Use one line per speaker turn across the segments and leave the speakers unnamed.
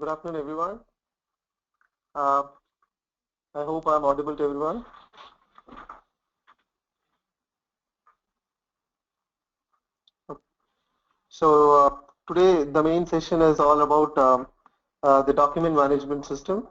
Good afternoon, everyone. I hope I'm audible to everyone. So today the main session is all about the document management system.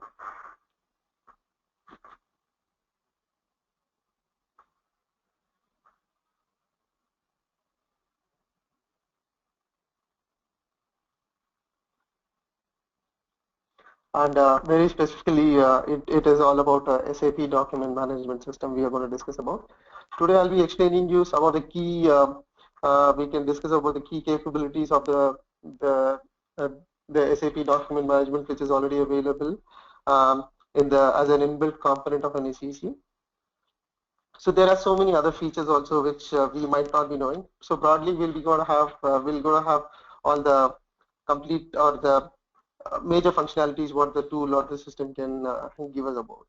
And very specifically, it is all about SAP document management system we are going to discuss about. Today I'll be explaining you some of the key, we can discuss about the key capabilities of the, uh, the SAP document management, which is already available as an inbuilt component of an ECC. So there are so many other features also which we might not be knowing. So broadly, we'll going to have all the complete or the major functionalities what the tool or the system can give us about.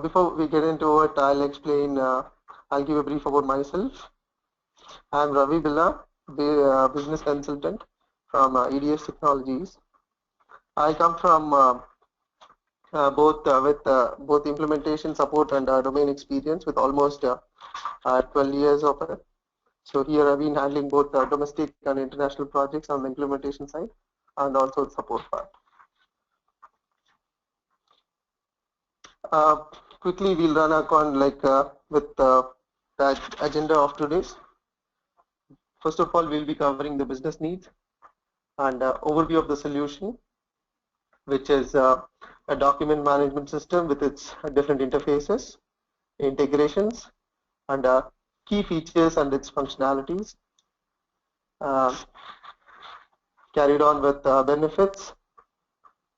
Before we get into it, I'll explain. I'll give a brief about myself. I'm Ravi Billa, business consultant from EDS Technologies. I come from both implementation support and domain experience with almost 12 years of it. So here I've been handling both domestic and international projects on the implementation side and also the support part. Quickly we'll run with the agenda of today's. First of all, we'll be covering the business needs and overview of the solution, which is a document management system with its different interfaces, integrations, and key features and its functionalities. Carried on with benefits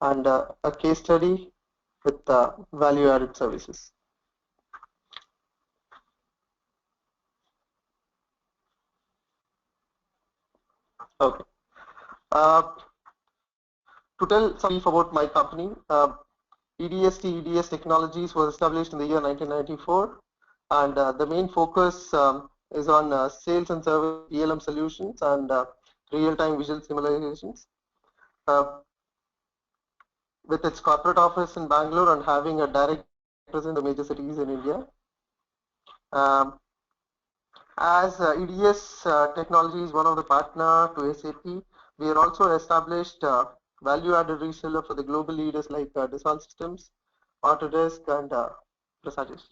and a case study with value-added services. Okay. To tell some brief about my company, EDS Technologies was established in the year 1994, and the main focus is on sales and service ELM solutions and real-time visual simulations. With its corporate office in Bangalore and having a direct presence in the major cities in India. As EDS Technology is one of the partner to SAP, we are also established value-added reseller for the global leaders like Dassault Systems, Autodesk, and Prasajis.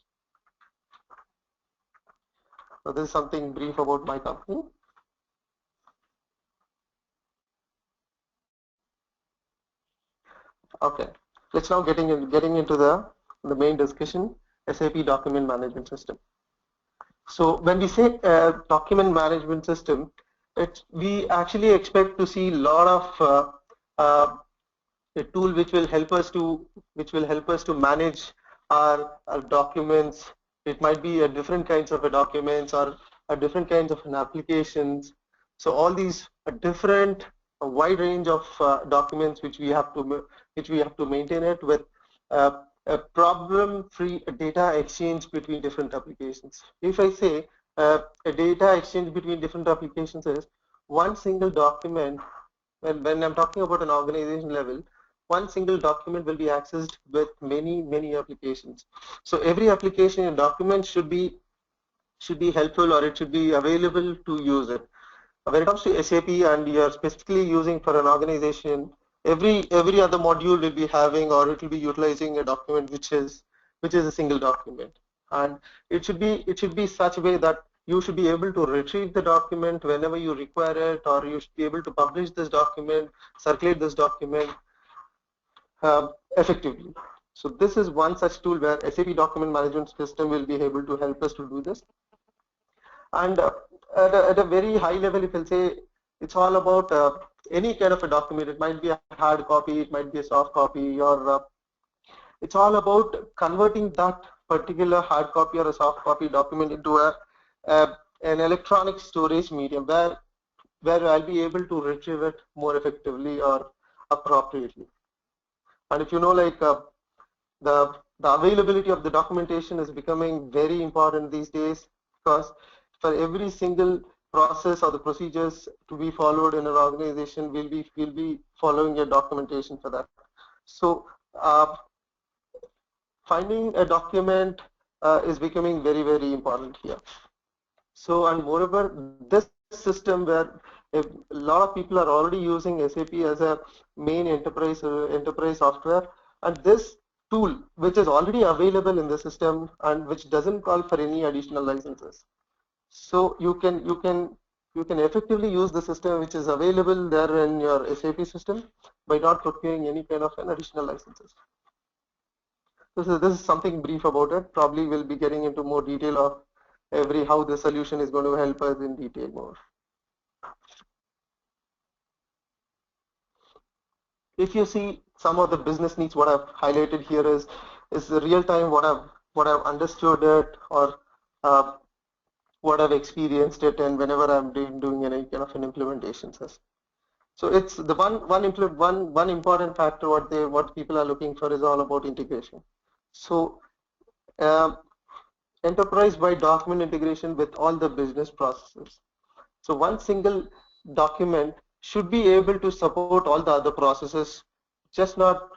So this is something brief about my company. Okay, let's now getting into the main discussion, SAP document management system. So when we say document management system, we actually expect to see a lot of a tool which will help us to manage our documents. It might be a different kinds of documents or a different kinds of applications. So all these different a wide range of documents which we have to maintain it with a problem-free data exchange between different applications. If I say a data exchange between different applications is one single document, when I'm talking about an organization level, one single document will be accessed with many applications. So every application and document should be helpful, or it should be available to use it. When it comes to SAP and you are specifically using for an organization, every other module will be having, or it will be utilizing a document which is a single document, and it should be such a way that you should be able to retrieve the document whenever you require it, or you should be able to publish this document, circulate this document effectively. So this is one such tool where SAP document management system will be able to help us to do this. And at a very high level, if I'll say, it's all about any kind of a document. It might be a hard copy, it might be a soft copy, or it's all about converting that particular hard copy or a soft copy document into an electronic storage medium where I'll be able to retrieve it more effectively or appropriately. And if you know, like the availability of the documentation is becoming very important these days, because for every single process or the procedures to be followed in an organization, will be following a documentation for that. So finding a document is becoming very important here. So, and moreover, this system where a lot of people are already using SAP as a main enterprise software, and this tool which is already available in the system and which doesn't call for any additional licenses. So you can effectively use the system which is available there in your SAP system by not procuring any kind of an additional licenses. This is something brief about it. Probably we'll be getting into more detail of how the solution is going to help us in detail more. If you see some of the business needs, what I've highlighted here is the real time what I've understood it, or what I've experienced it, and whenever I'm doing any kind of an implementation. So it's the one important factor what people are looking for is all about integration. So enterprise-wide document integration with all the business processes. So one single document should be able to support all the other processes, just not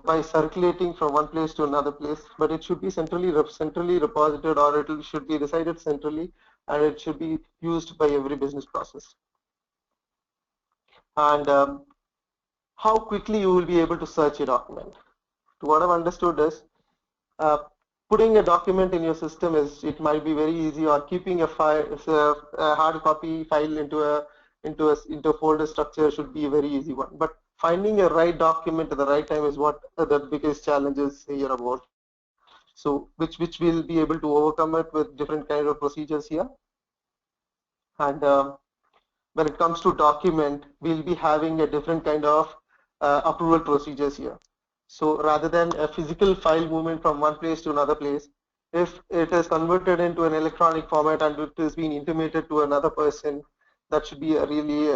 by circulating from one place to another place, but it should be centrally reposited, or it should be resided centrally, and it should be used by every business process. And how quickly you will be able to search a document. To what I've understood is putting a document in your system it might be very easy, or keeping a file, a hard copy file into a folder structure should be a very easy one. But finding a right document at the right time is what the biggest challenge is here about. So which we'll be able to overcome it with different kind of procedures here. And when it comes to document, we'll be having a different kind of approval procedures here. So rather than a physical file movement from one place to another place, if it is converted into an electronic format and it is being intimated to another person, that should be a really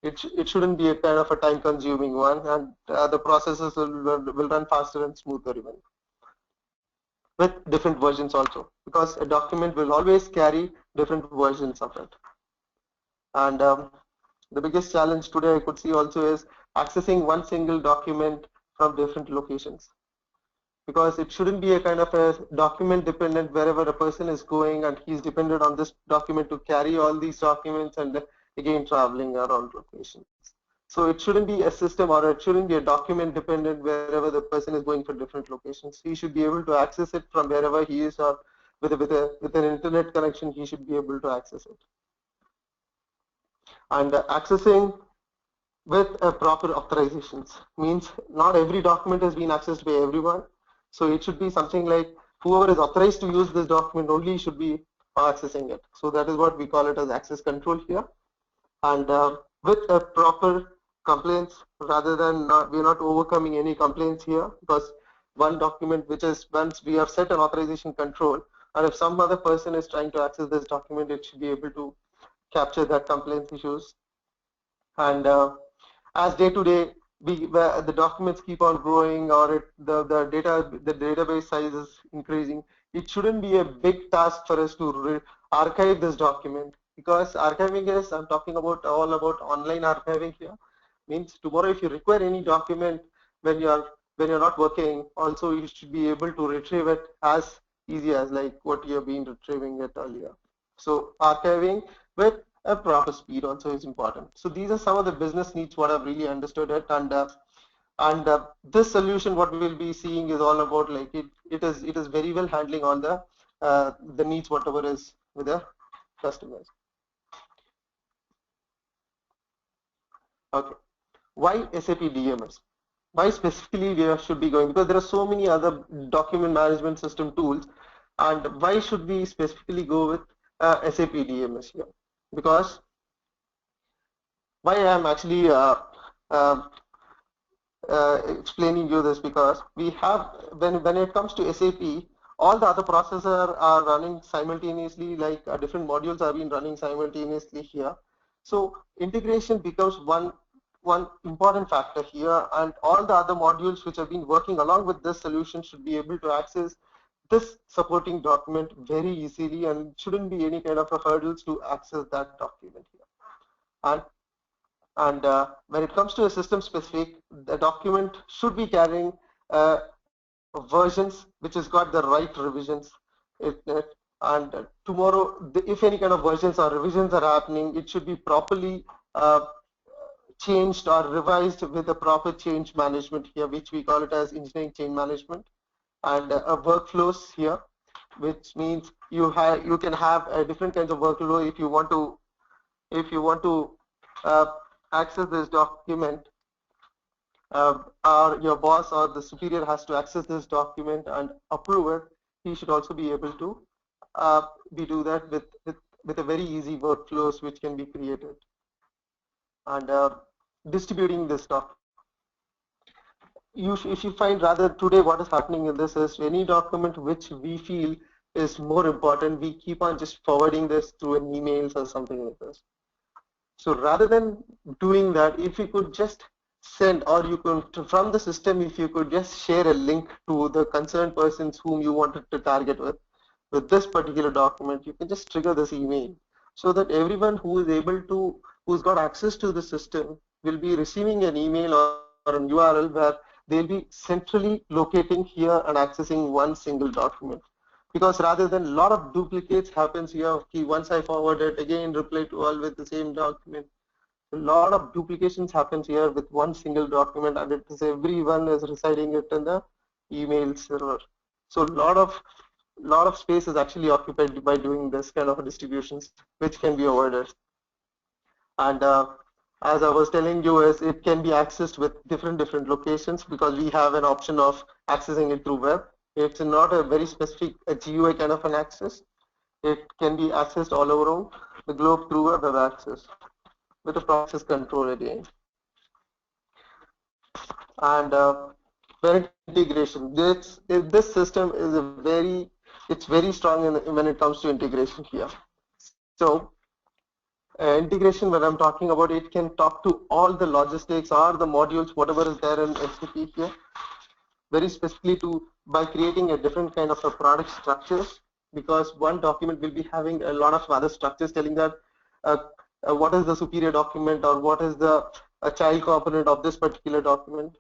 it shouldn't be a kind of a time-consuming one, and the processes will run faster and smoother even with different versions also, because a document will always carry different versions of it. And the biggest challenge today I could see also is accessing one single document from different locations, because it shouldn't be a kind of a document dependent wherever a person is going and he's dependent on this document to carry all these documents and again traveling around locations. So it shouldn't be a system, or it shouldn't be a document dependent wherever the person is going for different locations. He should be able to access it from wherever he is, or with an internet connection he should be able to access it. And accessing with proper authorizations means not every document has been accessed by everyone. So it should be something like whoever is authorized to use this document only should be accessing it. So that is what we call it as access control here. And with a proper complaints, rather than we're not overcoming any complaints here, because one document which is, once we have set an authorization control, and if some other person is trying to access this document, it should be able to capture that complaint issues. And as day to day the documents keep on growing, or the database size is increasing, it shouldn't be a big task for us to archive this document, because archiving is, I'm talking about all about online archiving here, means tomorrow if you require any document when you're not working, also you should be able to retrieve it as easy as like what you have been retrieving it earlier. So archiving with a proper speed also is important. So these are some of the business needs what I've really understood it, and this solution what we will be seeing is all about like it is very well handling all the needs whatever is with the customers. Okay, why SAP DMS? Why specifically we should be going? Because there are so many other document management system tools, and why should we specifically go with SAP DMS here? Because why I'm actually explaining you this, because we have when it comes to SAP, all the other processes are running simultaneously, like different modules are being running simultaneously here. So integration becomes one important factor here, and all the other modules which have been working along with this solution should be able to access this supporting document very easily, and shouldn't be any kind of a hurdles to access that document here. And when it comes to a system specific, the document should be carrying versions which has got the right revisions. And tomorrow, if any kind of versions or revisions are happening, it should be properly changed or revised with the proper change management here, which we call it as engineering change management, and workflows here, which means you can have different kinds of workflow if you want to access this document, or your boss or the superior has to access this document and approve it. He should also be able to do that with a very easy workflows which can be created. And distributing this document, if you find rather today what is happening in this is any document which we feel is more important, we keep on just forwarding this through an emails or something like this. So rather than doing that, if you could just send, or you could from the system, if you could just share a link to the concerned persons whom you wanted to target with this particular document, you can just trigger this email so that everyone who's got access to the system will be receiving an email or an URL where they'll be centrally locating here and accessing one single document. Because rather than a lot of duplicates happens here, okay, once I forward it, again reply to all with the same document. A lot of duplications happens here with one single document, and it is everyone is residing it in the email server. So a lot of space is actually occupied by doing this kind of distributions, which can be avoided. And as I was telling you, is it can be accessed with different locations because we have an option of accessing it through web. It's not a very specific GUI kind of an access. It can be accessed all around the globe through a web access with a process control again. And parent integration. This system is it's very strong when it comes to integration here. So integration, when I'm talking about, it can talk to all the logistics or the modules, whatever is there in SAP here, very specifically by creating a different kind of a product structures, because one document will be having a lot of other structures telling that what is the superior document or what is the child component of this particular document.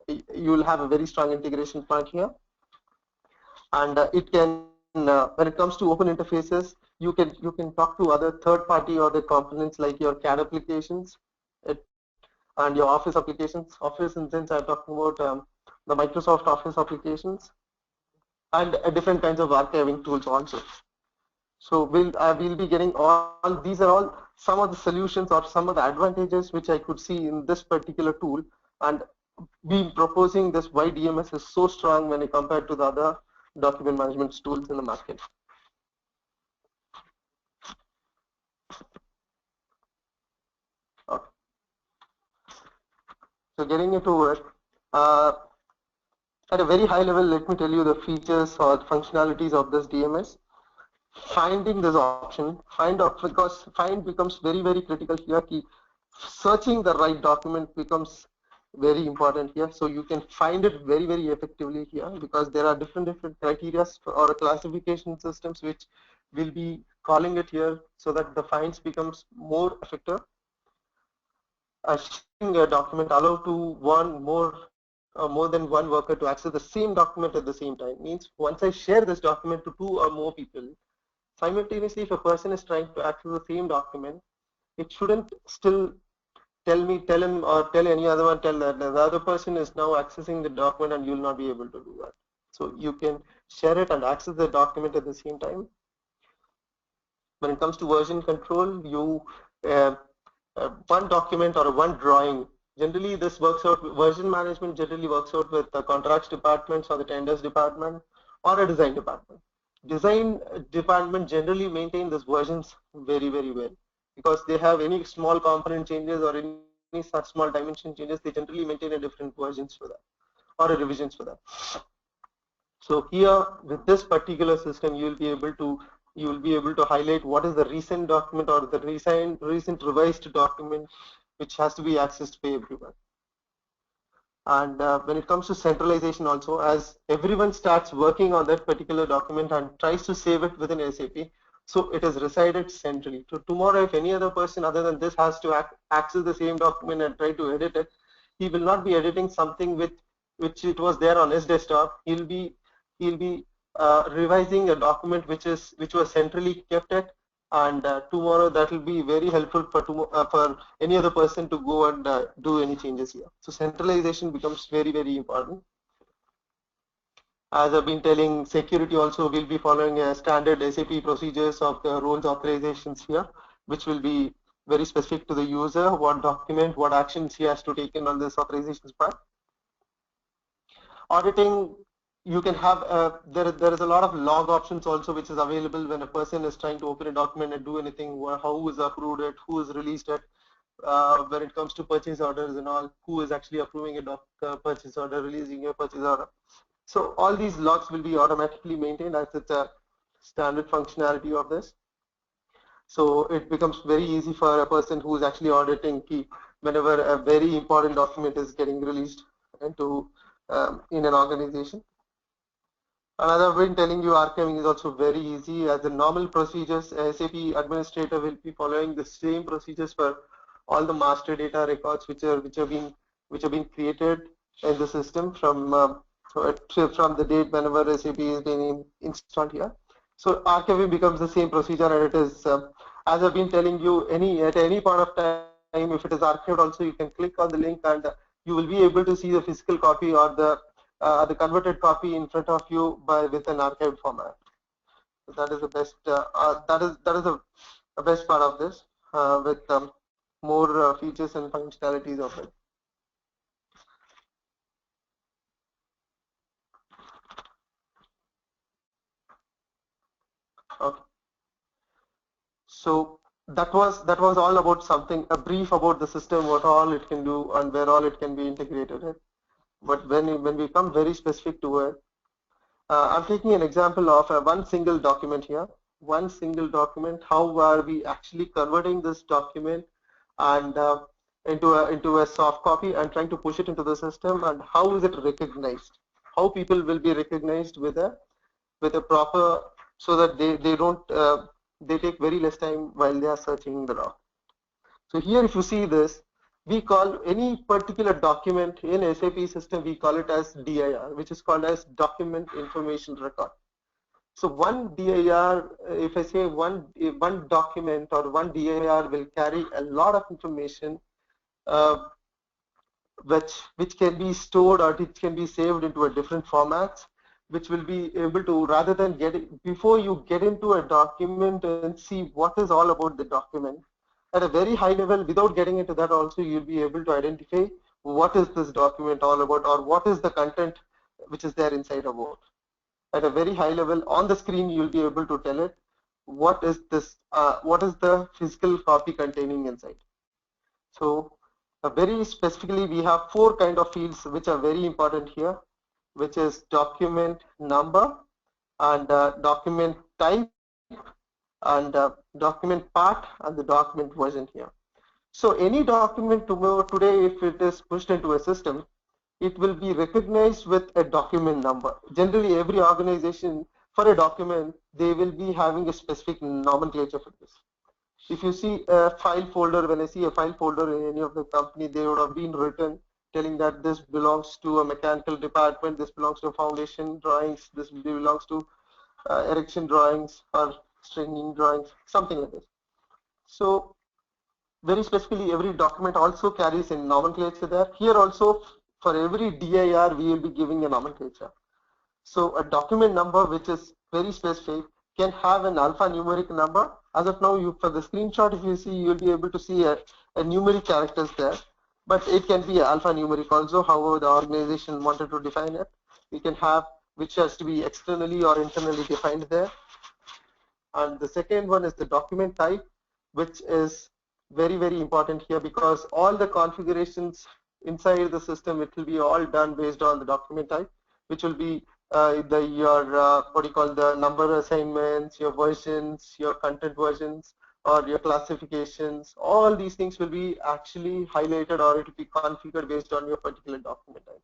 You will have a very strong integration part here. And it can, when it comes to open interfaces, you can talk to other third party or the components like your CAD applications and your Office applications. Office, in sense I'm talking about the Microsoft Office applications, and different kinds of archiving tools also. So we'll be getting all these are all some of the solutions or some of the advantages which I could see in this particular tool, and we proposing this why DMS is so strong when you compare to the other document management tools in the market. Okay. So getting into it, at a very high level, let me tell you the features or the functionalities of this DMS. Finding this option, because find becomes very critical here. Searching the right document becomes very important here. So you can find it very effectively here, because there are different criteria or classification systems which will be calling it here, so that the finds becomes more effective. Sharing a document allow to more than one worker to access the same document at the same time. Means once I share this document to 2 or more people simultaneously, if a person is trying to access the same document, it shouldn't still tell him or tell any other one, tell that the other person is now accessing the document and you will not be able to do that. So you can share it and access the document at the same time. When it comes to version control, you one document or one drawing, generally this works out, version management generally works out with the contracts departments or the tenders department or a design department. Design department generally maintain these versions very well, because they have any small component changes or any such small dimension changes, they generally maintain a different versions for that or a revisions for that. So here with this particular system, you will be able to highlight what is the recent document or the recent revised document which has to be accessed by everyone. And when it comes to centralization also, as everyone starts working on that particular document and tries to save it within SAP, so it is resided centrally. So tomorrow, if any other person other than this has to access the same document and try to edit it, he will not be editing something which it was there on his desktop. He'll be revising a document which was centrally kept at, and tomorrow that will be very helpful for any other person to go and do any changes here. So centralization becomes very, very important. As I've been telling, security also will be following a standard SAP procedures of the roles authorizations here, which will be very specific to the user, what document, what actions he has to take in on this authorizations part. Auditing, you can have there is a lot of log options also which is available when a person is trying to open a document and do anything, who is approved it, who is released it, when it comes to purchase orders and all, who is actually approving a purchase order, releasing a purchase order. So all these logs will be automatically maintained as it's a standard functionality of this. So it becomes very easy for a person who is actually auditing whenever a very important document is getting released into in an organization. Another been telling you, archiving is also very easy. As the normal procedures, SAP administrator will be following the same procedures for all the master data records which have been created in the system from the date whenever SAP is being installed here. So archiving becomes the same procedure, and it is as I've been telling you, at any point of time, if it is archived also, you can click on the link and you will be able to see the physical copy or the converted copy in front of you with an archived format. So that is the best. That is the best part of this with more features and functionalities of it. Okay. So that was all about a brief about the system, what all it can do and where all it can be integrated in. But when we come very specific to it, I'm taking an example of one single document here. One single document. How are we actually converting this document and into a soft copy and trying to push it into the system, and how is it recognized? How people will be recognized with a proper, so that they don't they take very less time while they are searching the doc. So here, if you see this, we call any particular document in SAP system, we call it as DIR, which is called as Document Information Record. So one DIR, if I say one document or one DIR will carry a lot of information which can be stored or it can be saved into a different formats, which will be able to, rather than before you get into a document and see what is all about the document, at a very high level, without getting into that also, you'll be able to identify what is this document all about, or what is the content which is there inside about. At a very high level, on the screen, you'll be able to tell it what is the physical copy containing inside. So very specifically, we have 4 kind of fields which are very important here, which is document number and document type and document part and the document version here. So any document today, if it is pushed into a system, it will be recognized with a document number. Generally, every organization for a document, they will be having a specific nomenclature for this. If you see a file folder, when I see a file folder in any of the company, they would have been written telling that this belongs to a mechanical department, this belongs to foundation drawings, this belongs to erection drawings or stringing drawings, something like this. So very specifically, every document also carries a nomenclature there. Here also, for every DIR, we will be giving a nomenclature. So a document number which is very specific can have an alphanumeric number. As of now, for the screenshot, if you see, you'll be able to see a numeric characters there. But it can be alphanumeric also, however the organization wanted to define it. We can have which has to be externally or internally defined there. And the second one is the document type, which is very, very important here, because all the configurations inside the system, it will be all done based on the document type, which will be your what do you call, the number assignments, your versions, your content versions, or your classifications, all these things will be actually highlighted or it will be configured based on your particular document type.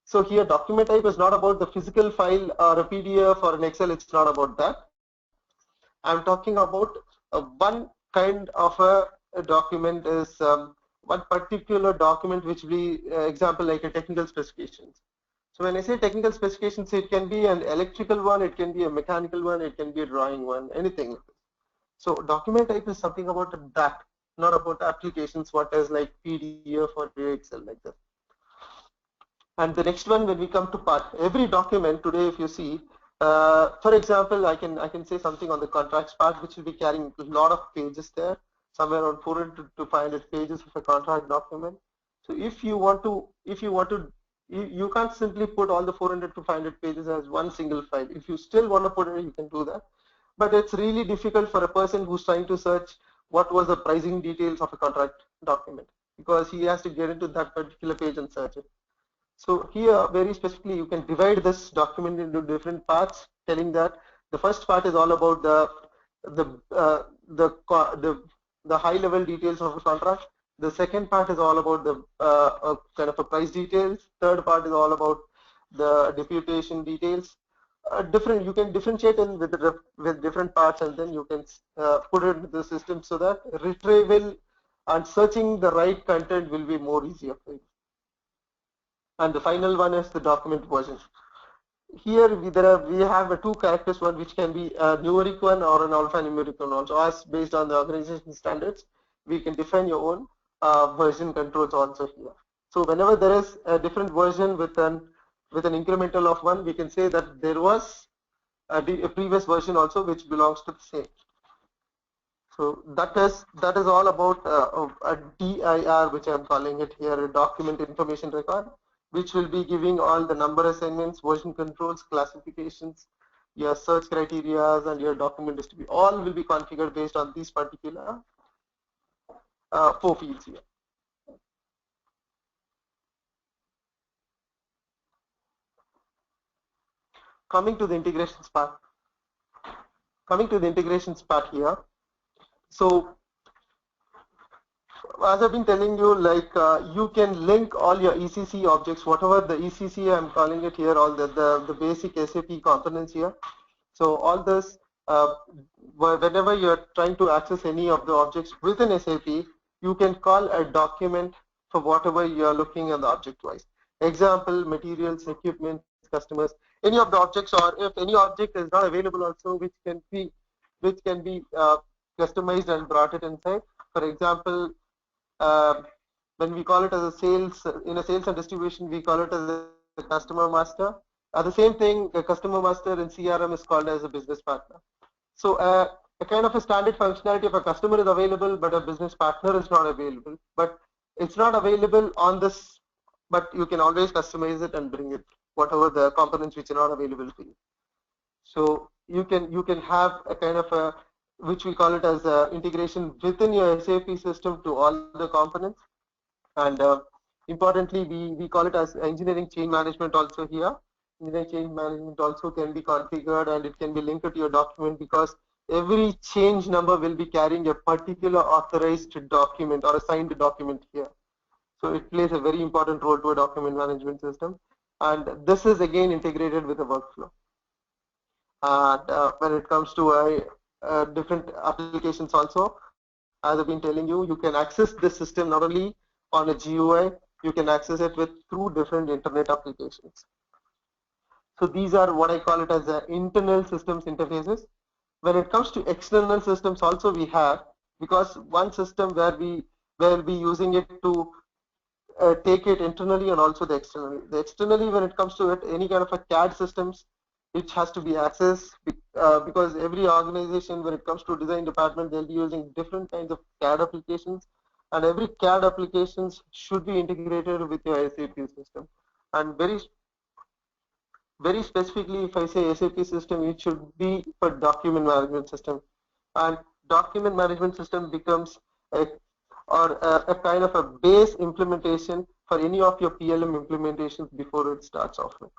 So here document type is not about the physical file or a PDF or an Excel, it's not about that. I'm talking about one kind of a document is one particular document which we example like a technical specifications. So when I say technical specifications, it can be an electrical one, it can be a mechanical one, it can be a drawing one, anything. So document type is something about that, not about applications, what is like PDF or Excel like that. And the next one, when we come to part, every document today, if you see, for example, I can say something on the contracts part, which will be carrying a lot of pages there, somewhere around 400 to 500 pages of a contract document. So if you want to, you can't simply put all the 400 to 500 pages as one single file. If you still want to put it, you can do that. But it's really difficult for a person who's trying to search what was the pricing details of a contract document, because he has to get into that particular page and search it. So here, very specifically, you can divide this document into different parts, telling that the first part is all about the high-level details of a contract. The second part is all about the kind of a price details. Third part is all about the deputation details. Different, you can differentiate in with different parts, and then you can put it into the system so that retrieval and searching the right content will be more easier for you. And the final one is the document version. Here we have two characters, one which can be a numeric one or an alphanumeric one also. As based on the organization standards, we can define your own version controls also here. So whenever there is a different version with an incremental of 1, we can say that there was a previous version also which belongs to the same. So that is all about a DIR, which I'm calling it here, a document information record, which will be giving all the number assignments, version controls, classifications, your search criteria, and your document distribution. All will be configured based on these particular 4 fields here. Coming to the integrations part. Here. So as I've been telling you, like you can link all your ECC objects, whatever the ECC I'm calling it here, all the basic SAP components here. So all this, whenever you're trying to access any of the objects within SAP, you can call a document for whatever you're looking at the object wise. Example, materials, equipment, customers, any of the objects, or if any object is not available also, which can be customized and brought it inside. For example, when we call it as a sales, in a sales and distribution, we call it as a customer master. The same thing, a customer master in CRM is called as a business partner. So a kind of a standard functionality of a customer is available, but a business partner is not available. But it's not available on this, but you can always customize it and bring it, whatever the components which are not available for you. So you can have a kind of a, which we call it as integration within your SAP system to all the components. And importantly, we call it as engineering change management also here. Engineering change management also can be configured, and it can be linked to your document, because every change number will be carrying a particular authorized document or assigned document here. So it plays a very important role to a document management system. And this is again integrated with a workflow. And when it comes to different applications also, as I've been telling you, you can access this system not only on a GUI, you can access it through different internet applications. So these are what I call it as internal systems interfaces. When it comes to external systems also we have, because one system where we will be using it to take it internally and also the externally. The externally, when it comes to it, any kind of a CAD systems, which has to be accessed because every organization, when it comes to design department, they'll be using different kinds of CAD applications, and every CAD applications should be integrated with your SAP system. And very specifically, if I say SAP system, it should be for document management system, and document management system becomes a kind of a base implementation for any of your PLM implementations before it starts off with.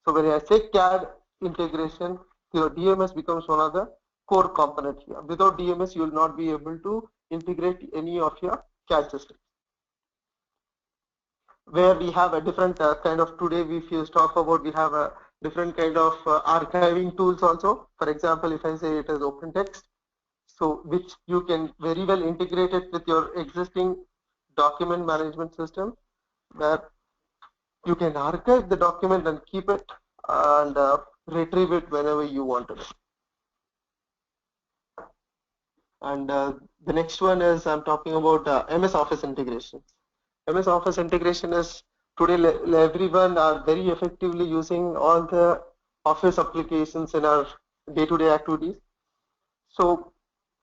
So when I say CAD integration, your DMS becomes one of the core component here. Without DMS, you will not be able to integrate any of your CAD systems. Where we have a different kind of, today if you talk about, we have a different kind of archiving tools also. For example, if I say it is OpenText, so which you can very well integrate it with your existing document management system, where you can archive the document and keep it and retrieve it whenever you want it. And the next one is I'm talking about MS Office integration. MS Office integration is today everyone are very effectively using all the Office applications in our day-to-day activities. So,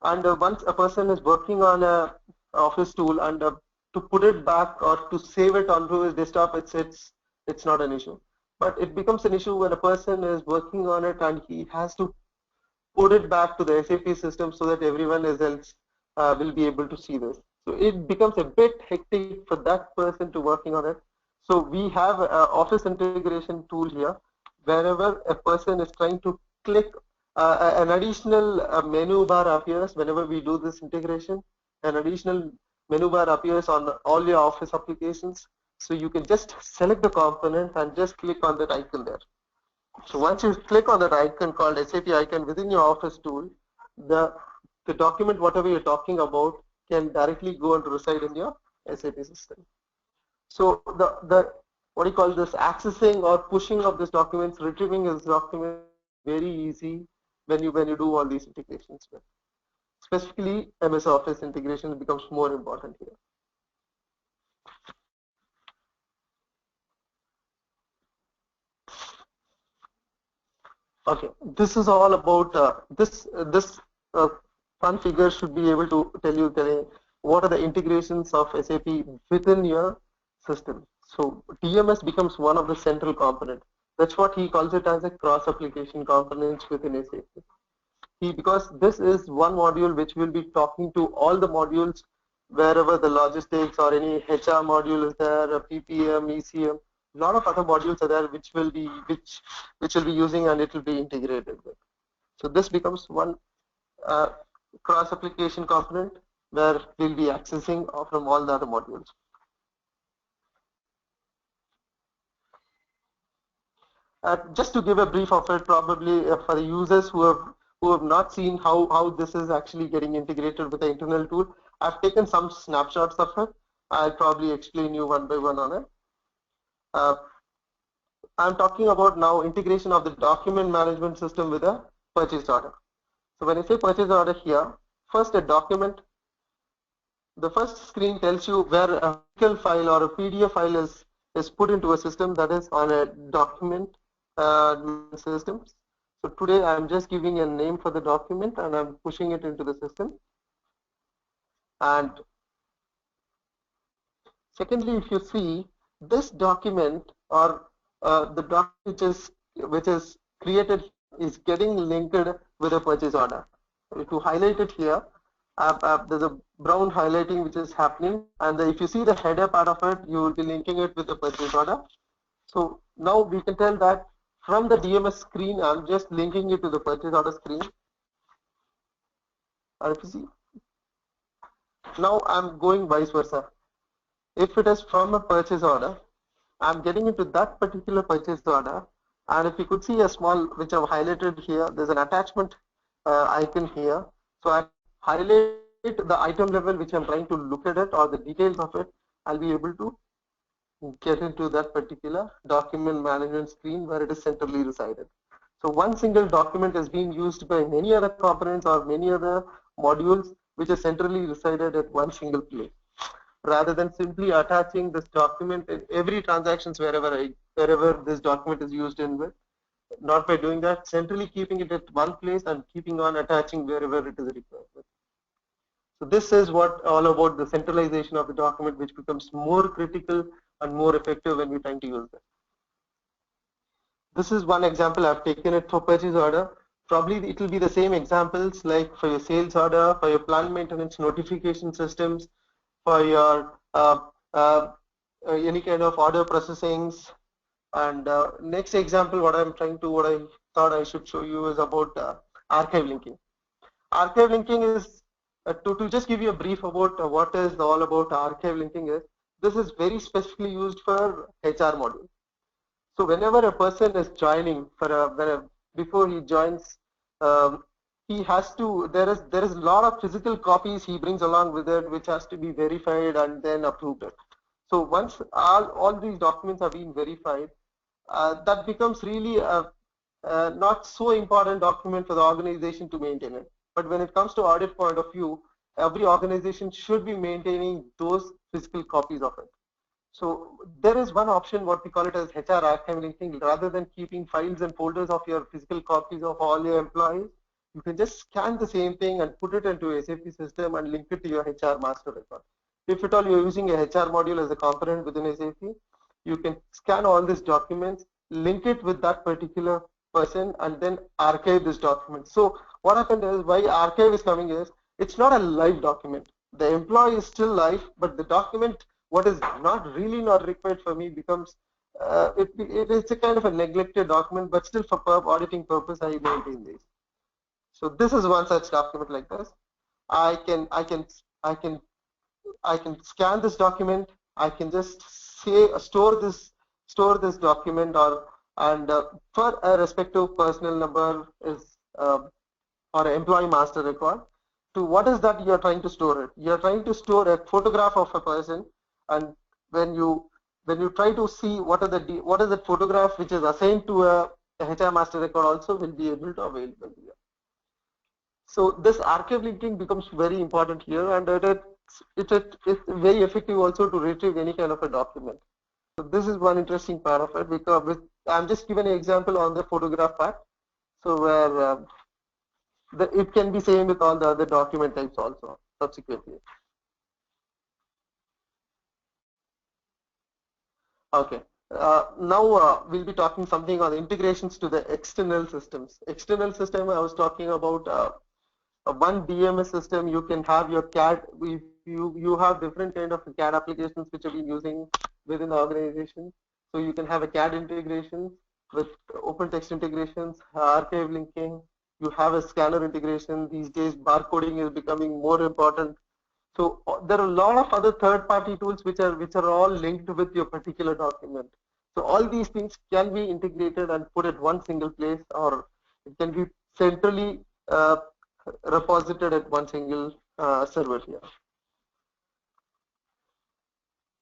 and once a person is working on a Office tool and to put it back or to save it onto his desktop, it's not an issue. But it becomes an issue when a person is working on it and he has to put it back to the SAP system so that everyone else will be able to see this. So it becomes a bit hectic for that person to working on it. So we have an Office integration tool here. Wherever a person is trying to click, an additional menu bar appears whenever we do this integration. An additional menu bar appears on all your Office applications. So you can just select the component and just click on that icon there. So once you click on that icon called SAP icon within your Office tool, the document, whatever you're talking about, can directly go and reside in your SAP system. So the what do you call this, accessing or pushing of this documents, retrieving this document, very easy when you do all these integrations. Specifically, MS Office integration becomes more important here. Okay, this is all about this fun figure should be able to tell you what are the integrations of SAP within your system. So DMS becomes one of the central components. That's what he calls it as a cross application components within SAP. Because this is one module which will be talking to all the modules wherever the logistics or any HR module is there, PPM, ECM, a lot of other modules are there which will be using and it will be integrated with. So this becomes one cross application component where we'll be accessing from all the other modules. Just to give a brief of it, probably for the users who have not seen how this is actually getting integrated with the internal tool, I've taken some snapshots of it. I'll probably explain you one by one on it. I'm talking about now integration of the document management system with a purchase order. So when I say purchase order here, first a document, the first screen tells you where a physical file or a PDF file is put into a system, that is on a document system. So today I'm just giving a name for the document and I'm pushing it into the system. And secondly, if you see this document or the document which is created is getting linked with a purchase order. If you highlight it here, there's a brown highlighting which is happening, and if you see the header part of it, you will be linking it with the purchase order. So now we can tell that from the DMS screen, I'm just linking it to the purchase order screen. And if you see, now I'm going vice versa. If it is from a purchase order, I'm getting into that particular purchase order, and if you could see a small, which I've highlighted here, there's an attachment icon here. So I highlight the item level which I'm trying to look at it or the details of it, I'll be able to get into that particular document management screen where it is centrally resided. So one single document is being used by many other components or many other modules which are centrally resided at one single place, rather than simply attaching this document in every transactions wherever this document is used in with. Not by doing that, centrally keeping it at one place and keeping on attaching wherever it is required. So this is what all about the centralization of the document, which becomes more critical and more effective when we're trying to use it. This is one example. I've taken it for purchase order. Probably it will be the same examples like for your sales order, for your plant maintenance notification systems, for your any kind of order processings. And next example, what I thought I should show you is about archive linking. archive linking is, to just give you a brief about what is all about archive linking is, this is very specifically used for HR module. So whenever a person is joining before he joins, um, he has to, there is a lot of physical copies he brings along with it, which has to be verified and then approved. So once all these documents have been verified, that becomes really a not so important document for the organization to maintain it. But when it comes to audit point of view, every organization should be maintaining those physical copies of it. So there is one option, what we call it as HR archive linking. Rather than keeping files and folders of your physical copies of all your employees, you can just scan the same thing and put it into a SAP system and link it to your HR master record. If at all you're using a HR module as a component within SAP, you can scan all these documents, link it with that particular person, and then archive this document. So what happened is, why archive is coming is, it's not a live document. The employee is still live, but the document, what is not required for me, becomes it is a kind of a neglected document, but still for auditing purpose I maintain this. So this is one such document like this. I can scan this document. I can just say store this document, for a respective personal number is or employee master record. To what is that you are trying to store it? You are trying to store a photograph of a person, and when you try to see what is the photograph which is assigned to a HR master record, also will be able to available here. So this archive linking becomes very important here, and it's very effective also to retrieve any kind of a document. So this is one interesting part of it, because I'm just giving an example on the photograph part. So where it can be same with all the other document types also subsequently. Okay. Now we'll be talking something on integrations to the external systems. External system, I was talking about one DMS system. You can have your CAD. You have different kind of CAD applications which have been using within the organization. So you can have a CAD integration with open text integrations, archive linking. You have a scanner integration. These days, barcoding is becoming more important. So there are a lot of other third-party tools which are all linked with your particular document. So all these things can be integrated and put at one single place, or it can be centrally reposited at one single server here.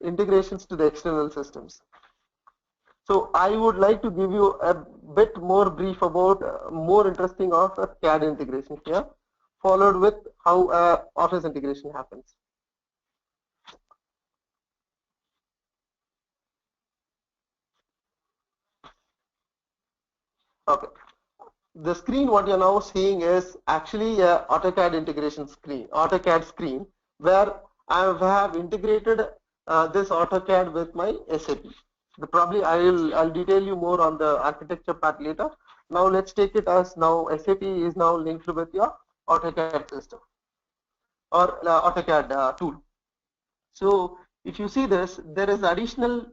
Integrations to the external systems. So I would like to give you a bit more brief about more interesting of a CAD integration here, followed with how Office integration happens. Okay. The screen what you're now seeing is actually a AutoCAD integration screen, AutoCAD screen, where I have integrated this AutoCAD with my SAP. Probably I'll detail you more on the architecture part later. Now let's take it as now SAP is now linked with your AutoCAD system or AutoCAD tool. So if you see this, there is additional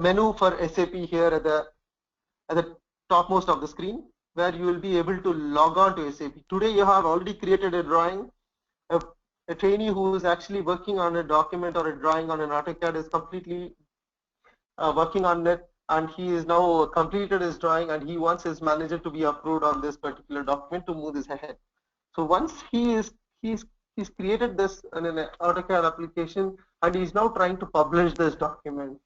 menu for SAP here at the topmost of the screen, where you will be able to log on to SAP. Today you have already created a drawing. A trainee who is actually working on a document or a drawing on an AutoCAD is completely working on it, and he is now completed his drawing, and he wants his manager to be approved on this particular document to move this ahead. So once he's created this in an AutoCAD application, and he's now trying to publish this document.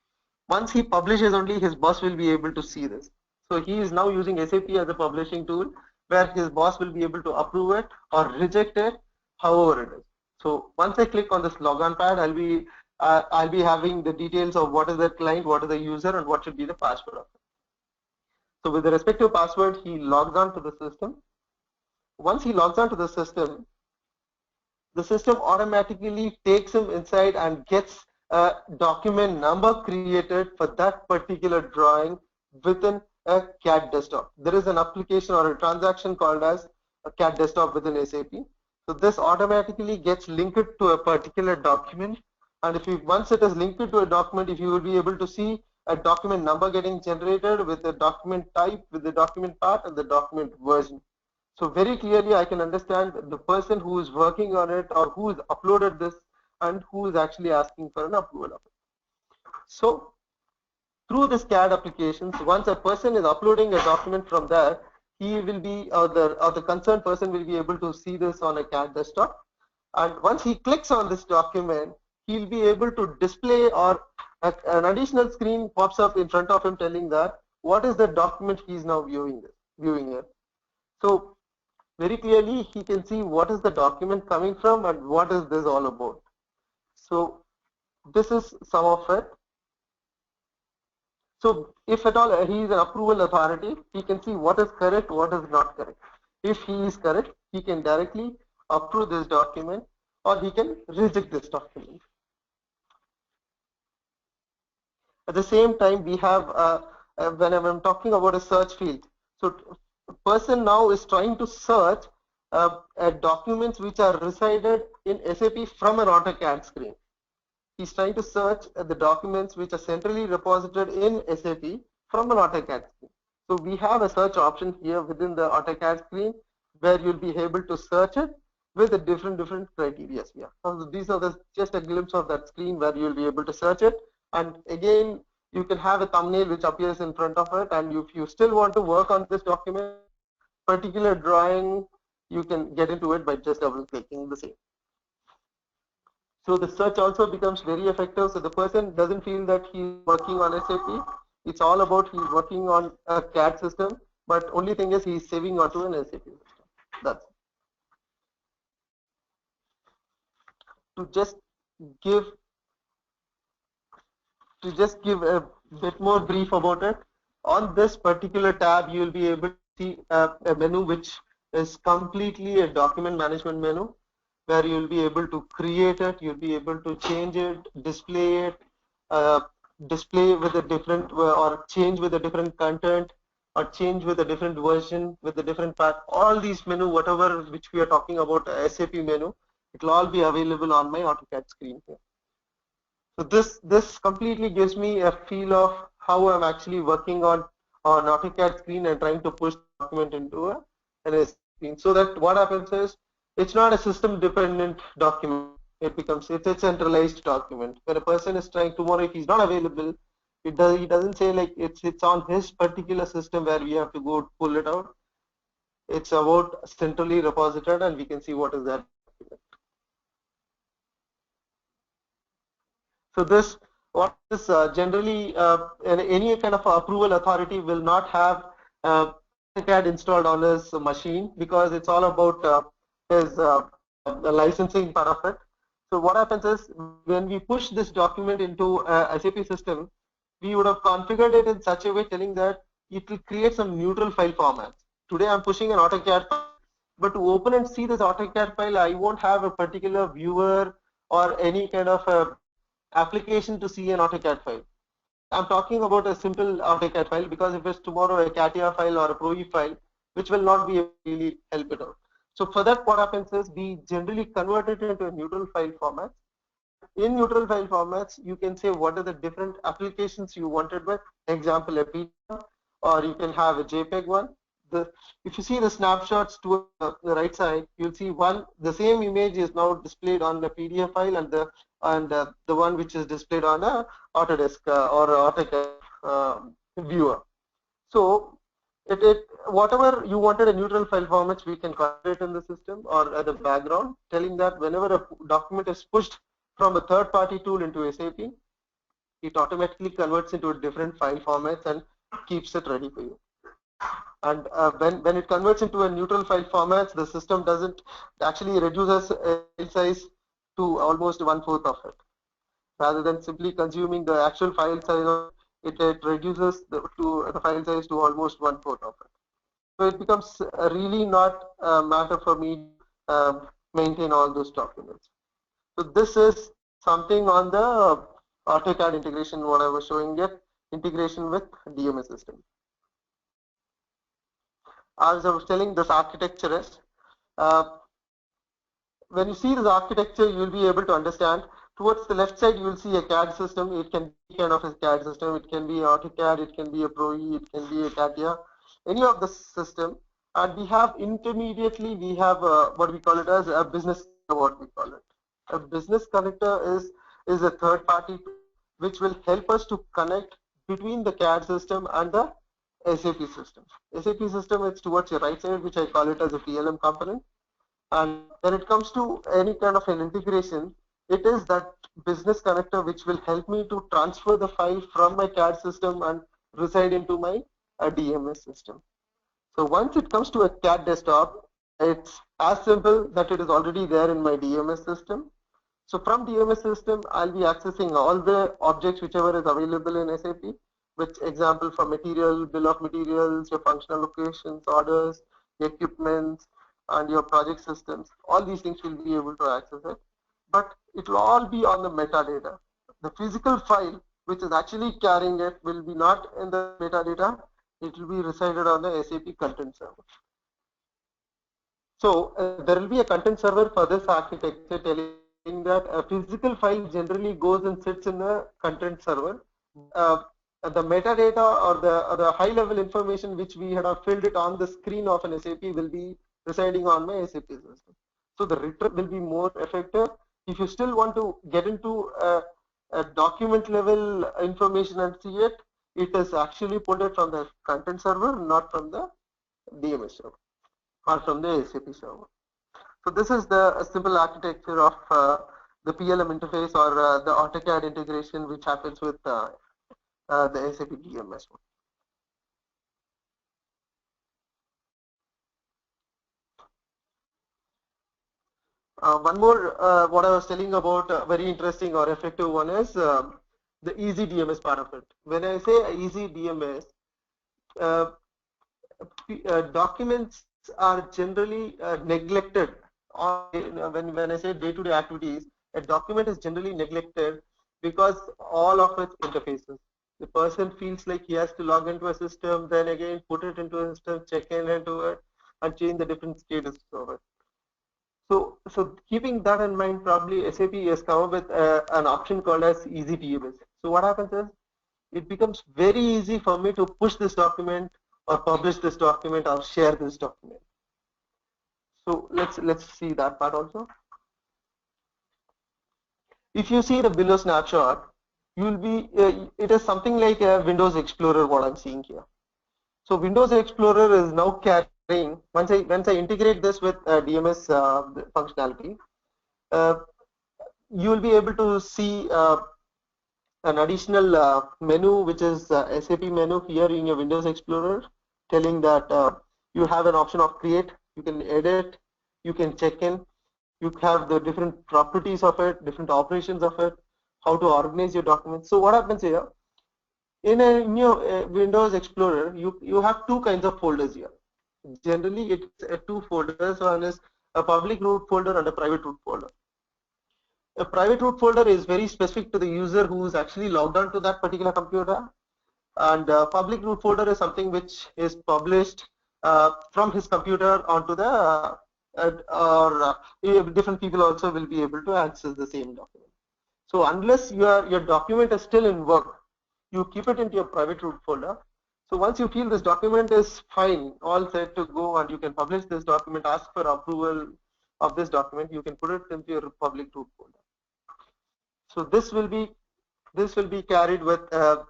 Once he publishes, only his boss will be able to see this. So he is now using SAP as a publishing tool, where his boss will be able to approve it or reject it, however it is. So once I click on this logon pad, I'll be having the details of what is the client, what is the user, and what should be the password of it. So with the respective password, he logs on to the system. Once he logs on to the system automatically takes him inside and gets a document number created for that particular drawing within a CAD desktop. There is an application or a transaction called as a CAD desktop within SAP. So this automatically gets linked to a particular document, and once it is linked to a document, if you will be able to see a document number getting generated with the document type, with the document part, and the document version. So very clearly I can understand the person who is working on it or who has uploaded this and who is actually asking for an approval of it. So through this CAD applications, once a person is uploading a document from there, he will be, or the concerned person will be able to see this on a CAD desktop. And once he clicks on this document, he'll be able to display, or an additional screen pops up in front of him telling that what is the document he's now viewing it. So very clearly he can see what is the document coming from and what is this all about. So this is some of it. So if at all he is an approval authority, he can see what is correct, what is not correct. If he is correct, he can directly approve this document or he can reject this document. At the same time, we have, when I'm talking about a search field, so a person now is trying to search documents which are resided in SAP from an AutoCAD screen. He's trying to search the documents which are centrally reposited in SAP from an AutoCAD screen. So we have a search option here within the AutoCAD screen where you'll be able to search it with the different criteria here. So these are just a glimpse of that screen where you'll be able to search it. And again, you can have a thumbnail which appears in front of it. And if you still want to work on this document, particular drawing, you can get into it by just double clicking the same. So the search also becomes very effective. So the person doesn't feel that he's working on SAP. It's all about he's working on a CAD system, but only thing is he's saving onto an SAP system. That's it. To just give a bit more brief about it. On this particular tab, you will be able to see a menu which is completely a document management menu, where you will be able to create it, you'll be able to change it, display it, display with a different, or change with a different content, or change with a different version, with a different path. All these menu, whatever which we are talking about, SAP menu, it will all be available on my AutoCAD screen here. So this completely gives me a feel of how I'm actually working on AutoCAD screen and trying to push the document into an SAP screen. So that what happens is, it's not a system dependent document. It's a centralized document. When a person is trying tomorrow, if he's not available, he doesn't say like it's on his particular system where we have to go pull it out. It's about centrally reposited, and we can see what is that document. So what is generally any kind of approval authority will not have CAD installed on his machine, because it's all about the licensing part of it. So what happens is, when we push this document into a SAP system, we would have configured it in such a way telling that it will create some neutral file formats. Today I'm pushing an AutoCAD file, but to open and see this AutoCAD file, I won't have a particular viewer or any kind of application to see an AutoCAD file. I'm talking about a simple AutoCAD file, because if it's tomorrow a CATIA file or a ProE file, which will not be really help it out. So for that, what happens is, we generally convert it into a neutral file format. In neutral file formats, you can say what are the different applications you wanted with, example a PDF, or you can have a JPEG one. If you see the snapshots to the right side, you'll see the same image is now displayed on the PDF file, and the one which is displayed on a Autodesk or AutoCAD viewer. So whatever you wanted a neutral file formats, we can configure in the system or at the background, telling that whenever a document is pushed from a third-party tool into SAP, it automatically converts into a different file formats and keeps it ready for you. And when it converts into a neutral file formats, the system doesn't actually reduces file size to almost 1/4 of it. Rather than simply consuming the actual file size, it reduces the file size to almost 1/4 of it. So it becomes really not a matter for me to maintain all those documents. So this is something on the AutoCAD integration, what I was showing it, integration with DMS system. As I was telling, this architecture is, when you see this architecture, you will be able to understand. Towards the left side, you will see a CAD system. It can be kind of a CAD system. It can be AutoCAD. It can be a ProE. It can be a CATIA. Any of the system. And we have intermediately, we have what we call it as a business, what we call it. A business connector is a third party which will help us to connect between the CAD system and the SAP system. SAP system is towards your right side, which I call it as a PLM component. And when it comes to any kind of an integration, it is that business connector which will help me to transfer the file from my CAD system and reside into my DMS system. So once it comes to a CAD desktop, it's as simple that it is already there in my DMS system. So from DMS system, I'll be accessing all the objects whichever is available in SAP, which example for material, bill of materials, your functional locations, orders, equipment, and your project systems. All these things will be able to access it. But it will all be on the metadata. The physical file, which is actually carrying it, will be not in the metadata. It will be resided on the SAP content server. So there will be a content server for this architecture telling that a physical file generally goes and sits in the content server. The metadata or the high level information which we had filled it on the screen of an SAP will be residing on my SAP system. So the return will be more effective. If you still want to get into a document level information and see it, it is actually pulled from the content server, not from the DMS server or from the SAP server. So this is the simple architecture of the PLM interface or the AutoCAD integration which happens with the SAP DMS. One more, what I was telling about very interesting or effective one is the easy DMS part of it. When I say easy DMS, documents are generally neglected. When I say day-to-day activities, a document is generally neglected because all of its interfaces. The person feels like he has to log into a system, then again put it into a system, check in into it, and change the different status of it. So keeping that in mind, probably SAP has come up with an option called as Easy DMS. So what happens is, it becomes very easy for me to push this document or publish this document or share this document. So let's see that part also. If you see the below snapshot, you will be it is something like a Windows Explorer what I'm seeing here. So Windows Explorer is now carrying, once I integrate this with DMS functionality, you will be able to see an additional menu, which is SAP menu here in your Windows Explorer, telling that you have an option of create, you can edit, you can check in, you have the different properties of it, different operations of it, how to organize your documents. So what happens here, in your Windows Explorer, you have two kinds of folders here. Generally, it's two folders. One is a public root folder and a private root folder. A private root folder is very specific to the user who is actually logged on to that particular computer, and public root folder is something which is published from his computer onto the different people also will be able to access the same document. So unless your document is still in work, you keep it into your private root folder. So once you feel this document is fine, all set to go, and you can publish this document, ask for approval of this document, you can put it into your public root folder. So this will be carried with or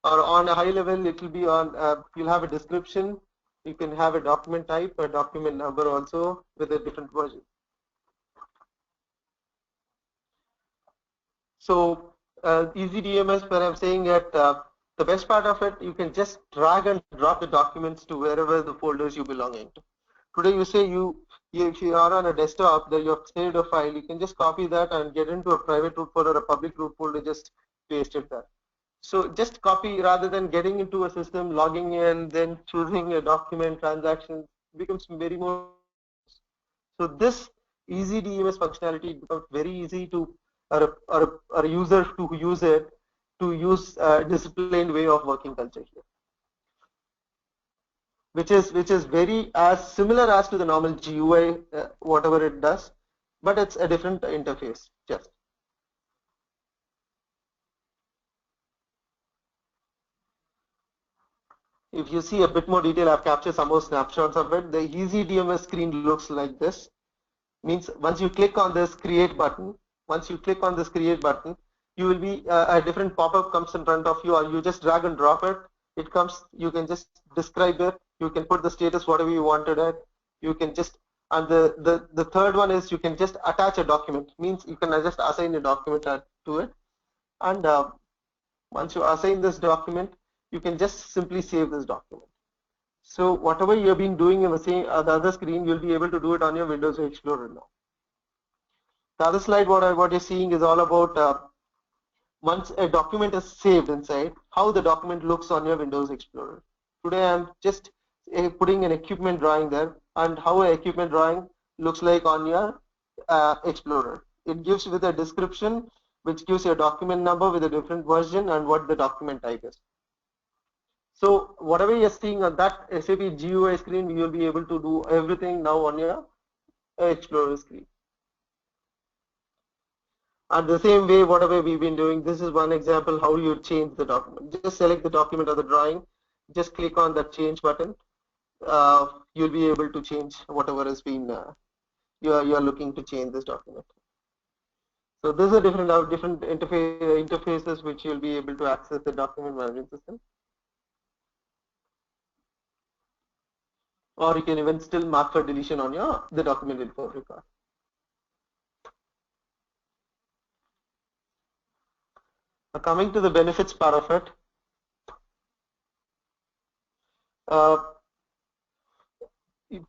on a high level, it will be on, you'll have a description, you can have a document type, a document number also with a different version. So Easy DMS, where I'm saying that the best part of it, you can just drag and drop the documents to wherever the folders you belong into. Today you say if you are on a desktop that you have saved a file, you can just copy that and get into a private root folder, a public root folder, just paste it there. So just copy rather than getting into a system, logging in, then choosing a document, transaction becomes very more. So this Easy DMS functionality becomes very easy to a user to use it, to use a disciplined way of working culture here, which is very as similar as to the normal GUI, whatever it does, but it's a different interface just. if you see a bit more detail, I've captured some more snapshots of it. The Easy DMS screen looks like this. Means once you click on this create button, you will be a different pop-up comes in front of you, or you just drag and drop it. It comes. You can just describe it. You can put the status whatever you wanted it. You can just, and the third one is you can just attach a document. Means you can just assign a document to it, and once you assign this document, you can just simply save this document. So whatever you have been doing in the other screen, you'll be able to do it on your Windows Explorer now. The other slide, what you're seeing is all about once a document is saved inside, how the document looks on your Windows Explorer. Today I'm just putting an equipment drawing there, and how an equipment drawing looks like on your Explorer. It gives with a description, which gives you a document number with a different version and what the document type is. So whatever you're seeing on that SAP GUI screen, you will be able to do everything now on your Explorer screen. And the same way, whatever we've been doing, this is one example how you change the document. Just select the document or the drawing, just click on that change button. You'll be able to change whatever has been, you're looking to change this document. So these are different interfaces which you'll be able to access the document management system. Or you can even still mark for deletion on the document info record. Coming to the benefits part of it,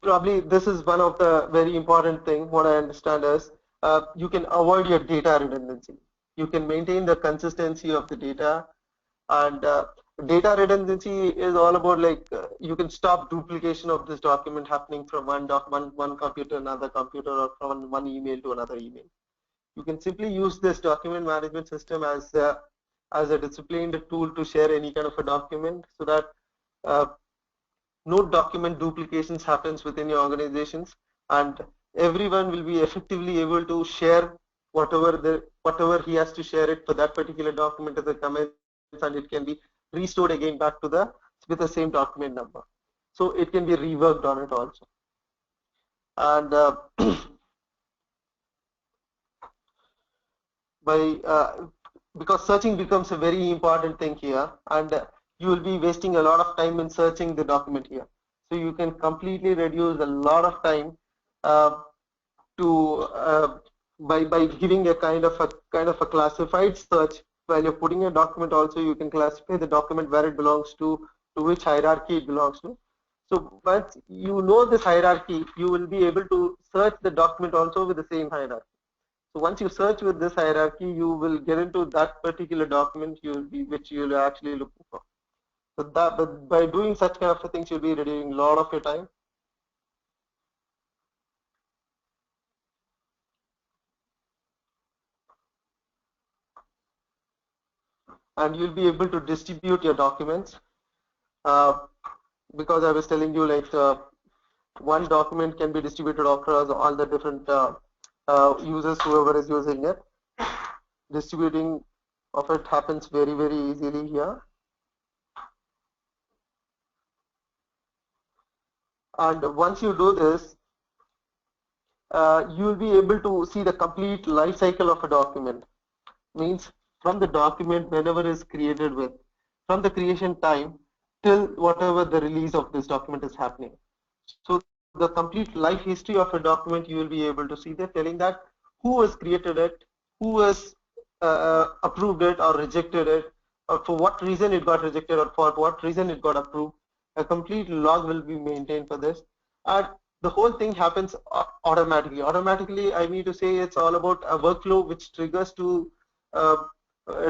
probably this is one of the very important thing. What I understand is you can avoid your data redundancy. You can maintain the consistency of the data, and data redundancy is all about like you can stop duplication of this document happening from one computer to another computer, or from one email to another email. You can simply use this document management system as a disciplined tool to share any kind of a document, so that no document duplications happens within your organizations, and everyone will be effectively able to share whatever he has to share it for that particular document as a comments, and it can be restored again back to with the same document number. So it can be reworked on it also. And because searching becomes a very important thing here, and you will be wasting a lot of time in searching the document here. So you can completely reduce a lot of time by giving a kind of a classified search. While you're putting a document, also you can classify the document where it belongs to which hierarchy it belongs to. So once you know this hierarchy, you will be able to search the document also with the same hierarchy. So once you search with this hierarchy, you will get into that particular document which you'll actually looking for. So but by doing such kind of things, you'll be reducing a lot of your time. And you'll be able to distribute your documents, because I was telling you like one document can be distributed across all the different users, whoever is using it. Distributing of it happens very, very easily here. And once you do this, you will be able to see the complete life cycle of a document. Means from the document whenever is created with, from the creation time till whatever the release of this document is happening. So the complete life history of a document you will be able to see there, telling that who has created it, who has approved it or rejected it, or for what reason it got rejected or for what reason it got approved. A complete log will be maintained for this, and the whole thing happens automatically. Automatically, I mean to say it's all about a workflow which triggers uh,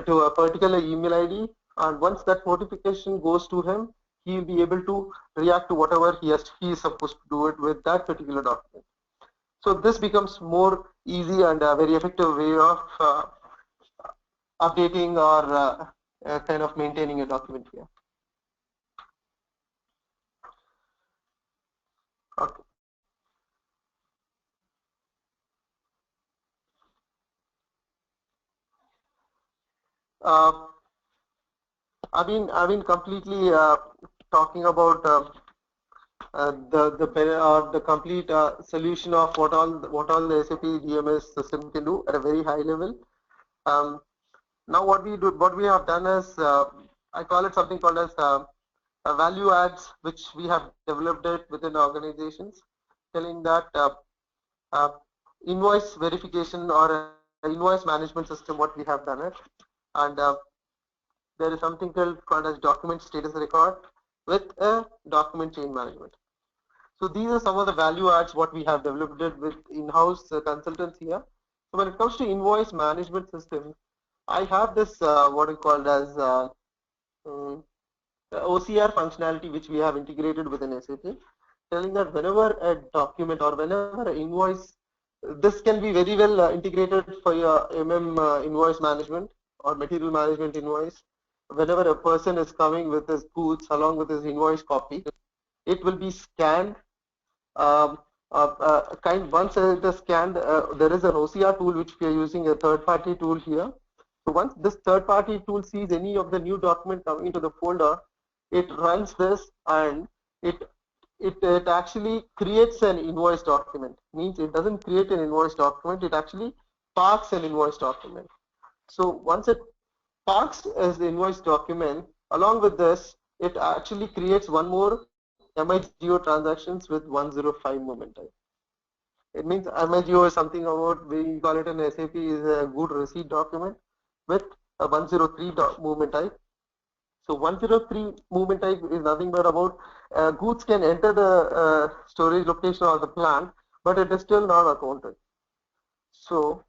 to a particular email ID, and once that notification goes to him, he will be able to react to whatever he is supposed to do it with that particular document. So this becomes more easy and a very effective way of updating or kind of maintaining a document here. Okay. I've been completely talking about the complete solution of what all the SAP DMS system can do at a very high level. Um, Now what we have done is I call it something called as value adds, which we have developed it within organizations, telling that uh, invoice verification or invoice management system, what we have done it, and there is something called as document status record with a document chain management. So these are some of the value adds what we have developed it with in-house consultants here. So when it comes to invoice management system, I have this what is called as um, OCR functionality, which we have integrated within SAP, telling that whenever a document or whenever an invoice, this can be very well integrated for your invoice management or material management invoice. Whenever a person is coming with his goods along with his invoice copy, it will be scanned. Um, Once it is scanned, there is an OCR tool which we are using, a third-party tool here. So once this third-party tool sees any of the new document coming into the folder, it runs this and it it actually creates an invoice document. Means it doesn't create an invoice document, it actually parks an invoice document. So once it parks as the invoice document, along with this, it actually creates one more MIGO transactions with 105 movement type. It means MIGO is something about, we call it in SAP, is a good receipt document with a 103 movement type. So 103 movement type is nothing but about goods can enter the storage location or the plant, but it is still not accounted. So,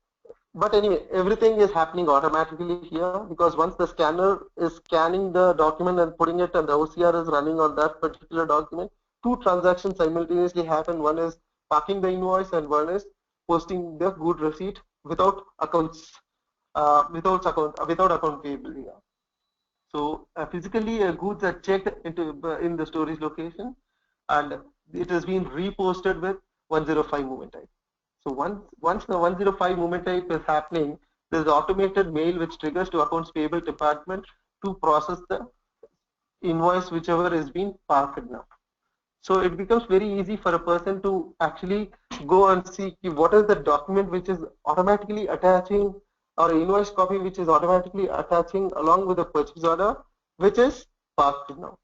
but anyway, everything is happening automatically here, because once the scanner is scanning the document and putting it, and the OCR is running on that particular document, two transactions simultaneously happen. One is parking the invoice and one is posting the good receipt without accounts, without account payable here. So physically, goods are checked into in the storage location, and it has been reposted with 105 movement type. So once the 105 movement type is happening, there is automated mail which triggers to accounts payable department to process the invoice whichever is being parked now. So it becomes very easy for a person to actually go and see what is the document which is automatically attaching, or invoice copy which is automatically attaching along with the purchase order, which is parked now.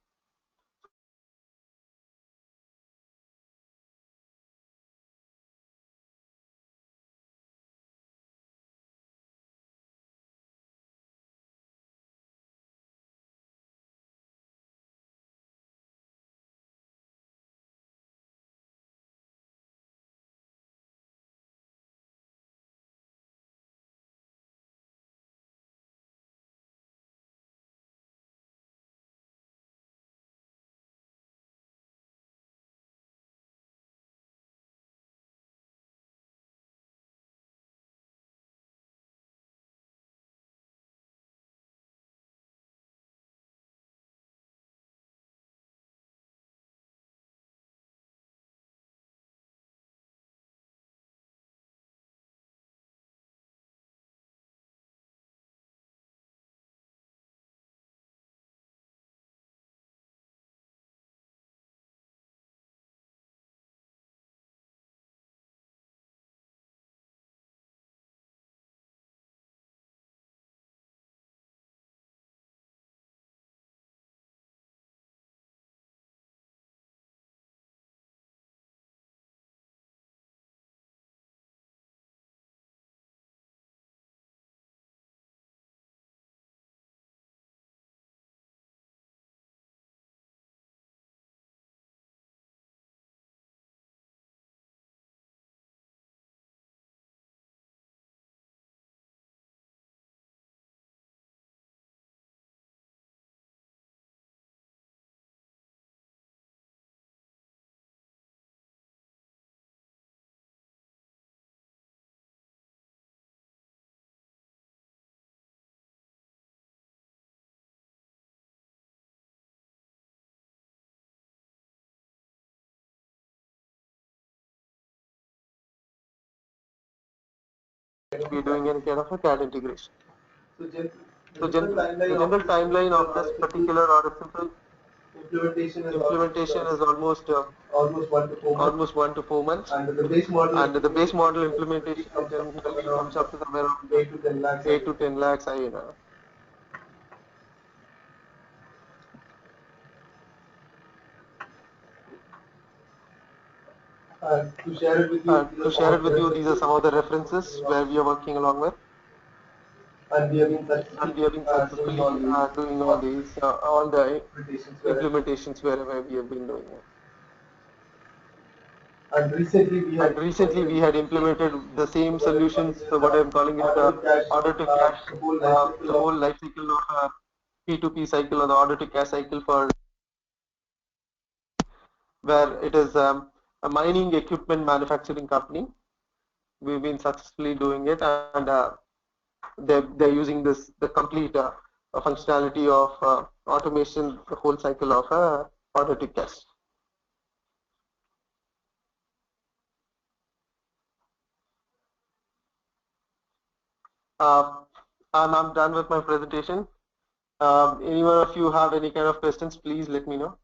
We are doing any kind of a CAD integration.
So,
So the general timeline of this particular or a simple Implementation is almost
almost 1 to 4 months.
almost 1 to 4 months,
And the base model
and the base model
generally
implementation
comes up to
generally
somewhere
comes
around
up to somewhere around
8 to 10 lakhs.
8 to 10 lakhs INR.
To share it with you, these
To
are some
share
of
it
the
with you, these are
references
some of the references where we are working along with,
and we have been
and we have been
doing
successfully
all these
doing all
all
these, all the
implementations
implementations wherever we have been doing it.
And recently we had
And recently we had implemented the same solutions, so what I'm calling it
order to cash,
order to cash,
the whole life cycle
the
of
whole life cycle of P2P cycle or the order to cash cycle for where it is a mining equipment manufacturing company. We've been successfully doing it, and they're using the complete functionality of automation, the whole cycle of order to cash. I'm done with my presentation. Anyone of you have any kind of questions, please let me know.